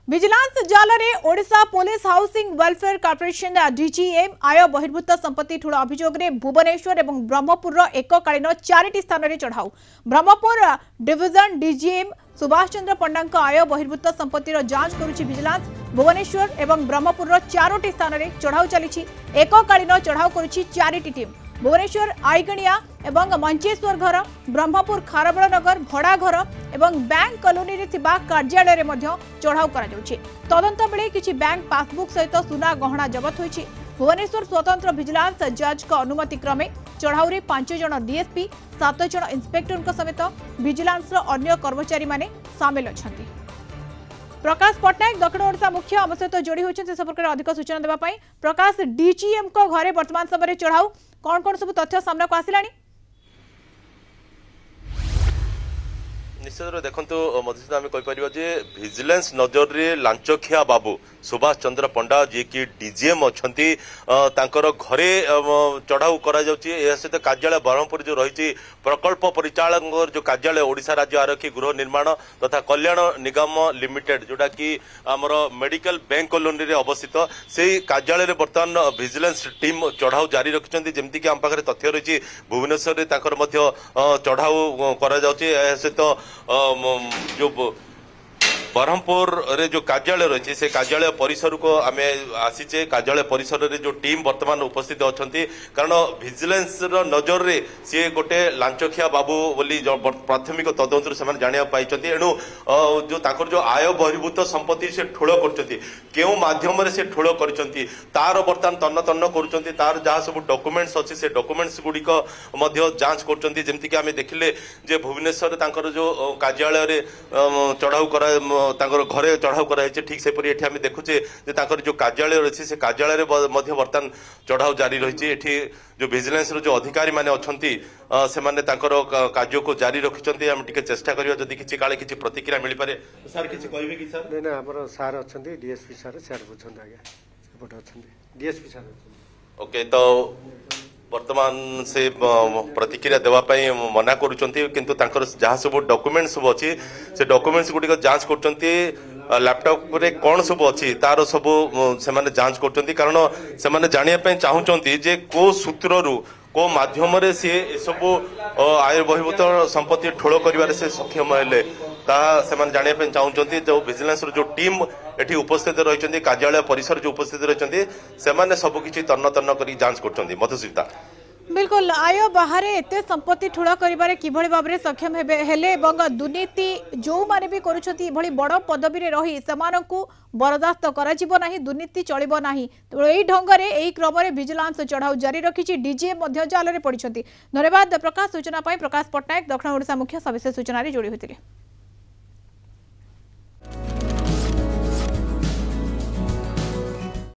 Vigilance जाल में Odisha police housing welfare corporation DGM आय बहिर्भूत संपत्ति ठूल अभियोग में भुवनेश्वर और ब्रह्मपुर एककालीन 4टी स्थान में चढ़ाऊ। ब्रह्मपुर डिविजन डीजीएम सुभाष चंद्र पंडा आय बहिर्भूत संपत्तिर जांच करुछि विजिलेंस। भुवनेश्वर और ब्रह्मपुर 4टी स्थान में चढ़ाऊ चली एककालीन चढ़ाऊ करुछि 4टी टीम। भुवनेश्वर आईगणिया एवं मंचेश्वर घर, ब्रह्मपुर खारबड़ नगर भड़ा घर एवं बैंक कॉलोनी रे थिबा कार्यालय में चढ़ाऊ करा जाउछि। तदंत बेले किछि बैंक पासबुक सहित सुना गहना जबत होइछि। भुवनेश्वर स्वतंत्र विजिलेंस जज का अनुमति क्रमे चढ़ाऊ रे 5 जन डीएसपी 7 जन इंस्पेक्टर समेत विजिलेंस अन्य कर्मचारी माने शामिल अछंती। प्रकाश पट्टनायक दक्षिण ओडिशा मुख्य आम सहित जोड़ी होती संपर्क में अधिक सूचना देवाई। प्रकाश, डीजीएम को घरे वर्तमान समय चढ़ाऊ कौन कौन सब तथ्य सामना को आसिला? निश्चित देखो मधुसूदन आम कहीपर विजिलेंस नजर रे लांचखिया बाबू सुभाष चंद्र पंडा जी की डीजीएम अच्छा घरे चढ़ाऊ करा सहित कार्यालय ब्रह्मपुर जो रही प्रकल्प परिचालक जो कार्यालय ओडिशा राज्य आरक्षी गृह निर्माण तथा कल्याण निगम लिमिटेड जोटा कि आमर मेडिकल बैंक कॉलोनी रे अवस्थित से कार्यालय बर्तमान विजिलेंस टीम चढ़ाऊ जारी रखिंट जमीक आम पाखे तथ्य रही भुवनेश्वर चढ़ाऊ करा सहित जो ब्रह्मपुर रे जो कार्यालय रही से कार्यालय परिसर को आम आसीचे। कार्यालय परिसर रे जो टीम वर्तमान उपस्थित अच्छा कारण विजिलेंस नजर रे सी गोटे लांचखिया बाबू बोली प्राथमिक तदंतर से जाना पाई एणु जो आय बहिर्भूत संपत्ति से ठूल कर माध्यम से ठूल कर तार बर्तमान तन्न तन्न कर तार जहाँ सब डॉक्यूमेंट्स अच्छी से डॉक्यूमेंट्स गुड़िक जांच करमती आम देखिले जे भुवनेश्वर जो कार्यालय चढ़ाऊ कर घरे चढ़ाऊ कराई ठीक सेपरी एठी आम देखुचे जो कार्यालय रही से कार्यालय बर्तमान चढ़ाऊ जारी रही जो विजिलेंस जो अधिकारी माने अछंती से माने कार्य को जारी रखिंट आम टिके चेष्टा करिया जदि किछि काले किछि प्रतिक्रिया मिल पारे। सर किछि कहबे कि सर? नै नै हमर सर अछंती डीएसपी सर सर बुझंत आगे सेपट अछंती डीएसपी सर अछंती। ओके तो वर्तमान से प्रतिक्रिया देवाई मना करुँच किंतु जहाँ सब डॉक्यूमेंट सब अच्छी से डॉक्यूमेंट्स गुड़िक जांच कर लैपटॉप रे कौन सब अच्छी तार सब से जांच कर कारण से जानापी चाहूँगी जे को सूत्रु को माध्यम सी सब आय बहिर्भूत संपत्ति ठोल कर सक्षम है से जानापी चाहूँगी। जो विजिलेंस जो टीम एठी उपस्थित रही कार्यालय परिसर जो उपस्थित रही से सबकि तन्न तन्न कर जांच कर। मधुसूदन बिल्कुल आय बाहर एत संपत्ति ठूल कर किभली भाव में सक्षम हेले दुर्नीति जो माने भी करुछथि बड़ पदवी रे रही सेमानकु बरदास्त कराजिबो नाही, दुर्नीति चलिबो नाही। तो एई ढंगरे एई क्रम रे विजिलेंस चढ़ाऊ जारी रखिछि। डीजीएम मध्य जाल रे पड़िछथि। धन्यवाद प्रकाश। सूचना पाई प्रकाश पट्टनायक दक्षिण ओडिशा मुख्य सविशेष सूचना रे जोड़ी होतिले।